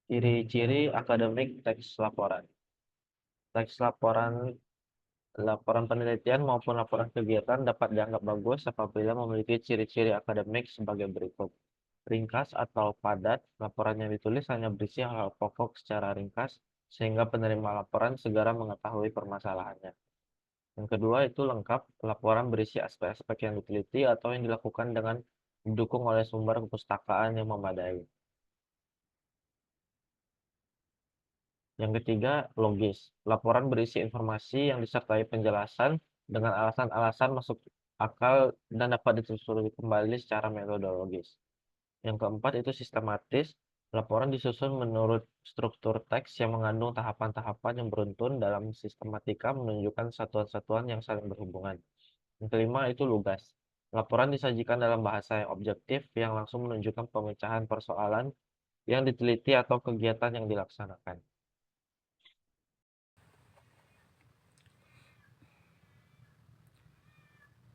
Ciri-ciri akademik teks laporan. Teks laporan, laporan penelitian maupun laporan kegiatan dapat dianggap bagus apabila memiliki ciri-ciri akademik sebagai berikut. Ringkas atau padat, laporan yang ditulis hanya berisi hal pokok secara ringkas, sehingga penerima laporan segera mengetahui permasalahannya. Yang kedua itu lengkap, laporan berisi aspek-aspek yang diteliti atau yang dilakukan dengan didukung oleh sumber kepustakaan yang memadai. Yang ketiga, logis. Laporan berisi informasi yang disertai penjelasan dengan alasan-alasan masuk akal dan dapat ditelusuri kembali secara metodologis. Yang keempat itu sistematis. Laporan disusun menurut struktur teks yang mengandung tahapan-tahapan yang beruntun dalam sistematika menunjukkan satuan-satuan yang saling berhubungan. Yang kelima itu lugas. Laporan disajikan dalam bahasa yang objektif yang langsung menunjukkan pemecahan persoalan yang diteliti atau kegiatan yang dilaksanakan.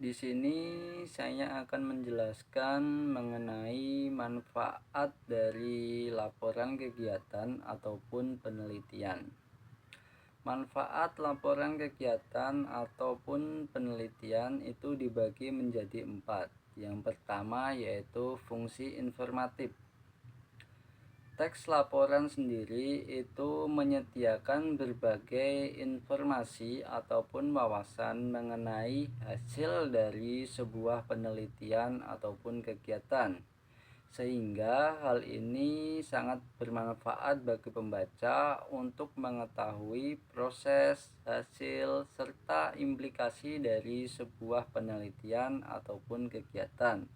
Di sini saya akan menjelaskan mengenai manfaat dari laporan kegiatan ataupun penelitian. Manfaat laporan kegiatan ataupun penelitian itu dibagi menjadi 4. Yang pertama yaitu fungsi informatif. Teks laporan sendiri itu menyediakan berbagai informasi ataupun wawasan mengenai hasil dari sebuah penelitian ataupun kegiatan, sehingga hal ini sangat bermanfaat bagi pembaca untuk mengetahui proses, hasil, serta implikasi dari sebuah penelitian ataupun kegiatan.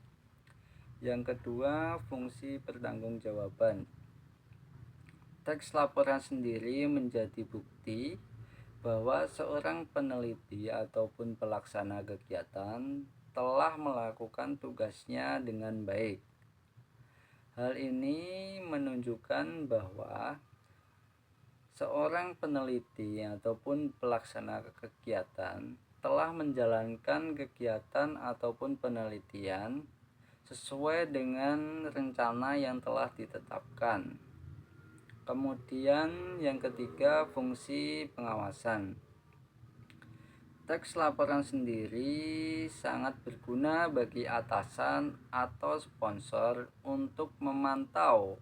Yang kedua, fungsi pertanggungjawaban. Teks laporan sendiri menjadi bukti bahwa seorang peneliti ataupun pelaksana kegiatan telah melakukan tugasnya dengan baik. Hal ini menunjukkan bahwa seorang peneliti ataupun pelaksana kegiatan telah menjalankan kegiatan ataupun penelitian sesuai dengan rencana yang telah ditetapkan. Kemudian yang ketiga, fungsi pengawasan. Teks laporan sendiri sangat berguna bagi atasan atau sponsor untuk memantau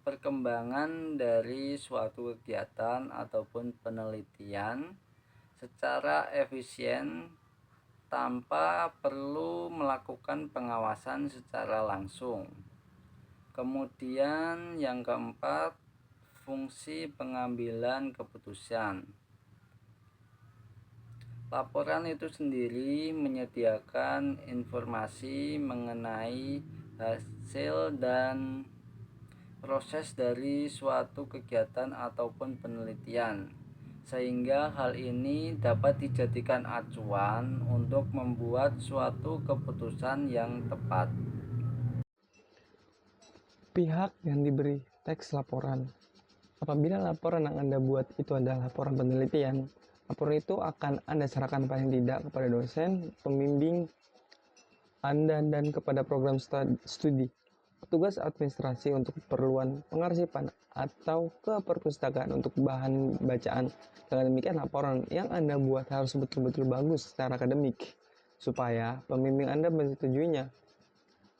perkembangan dari suatu kegiatan ataupun penelitian secara efisien tanpa perlu melakukan pengawasan secara langsung. Kemudian yang keempat, fungsi pengambilan keputusan. Laporan itu sendiri menyediakan informasi mengenai hasil dan proses dari suatu kegiatan ataupun penelitian, sehingga hal ini dapat dijadikan acuan untuk membuat suatu keputusan yang tepat. Pihak yang diberi teks laporan. Apabila laporan yang Anda buat itu adalah laporan penelitian, laporan itu akan Anda serahkan paling tidak kepada dosen, pembimbing Anda, dan kepada program studi, petugas administrasi untuk keperluan pengarsipan, atau ke perpustakaan untuk bahan bacaan. Dengan demikian, laporan yang Anda buat harus betul-betul bagus secara akademik, supaya pembimbing Anda menyetujuinya.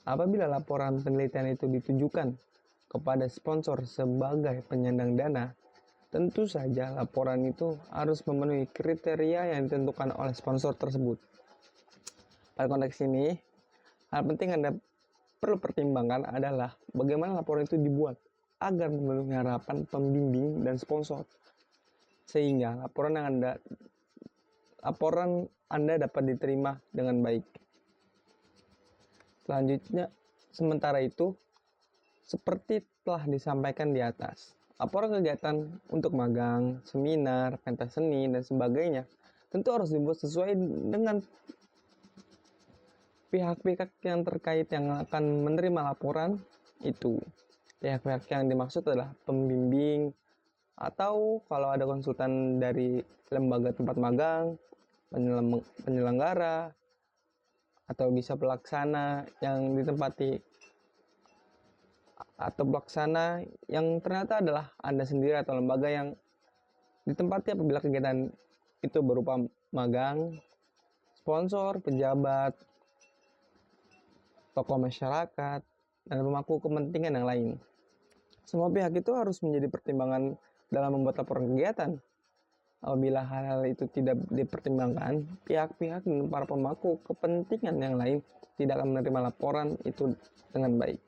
Apabila laporan penelitian itu ditujukan kepada sponsor sebagai penyandang dana, tentu saja laporan itu harus memenuhi kriteria yang ditentukan oleh sponsor tersebut. Pada konteks ini, hal penting Anda perlu pertimbangkan adalah bagaimana laporan itu dibuat agar memenuhi harapan pembimbing dan sponsor, sehingga laporan Anda dapat diterima dengan baik. Selanjutnya, sementara itu, seperti telah disampaikan di atas, laporan kegiatan untuk magang, seminar, pentas seni, dan sebagainya tentu harus dibuat sesuai dengan pihak-pihak yang terkait yang akan menerima laporan itu. Pihak-pihak yang dimaksud adalah pembimbing, atau kalau ada konsultan dari lembaga tempat magang, penyelenggara, atau bisa pelaksana yang ditempati atau pelaksana yang ternyata adalah Anda sendiri atau lembaga yang ditempati apabila kegiatan itu berupa magang, sponsor, pejabat, tokoh masyarakat, dan pemangku kepentingan yang lain. Semua pihak itu harus menjadi pertimbangan dalam membuat laporan kegiatan. Apabila hal-hal itu tidak dipertimbangkan, pihak-pihak dan para pemangku kepentingan yang lain tidak akan menerima laporan itu dengan baik.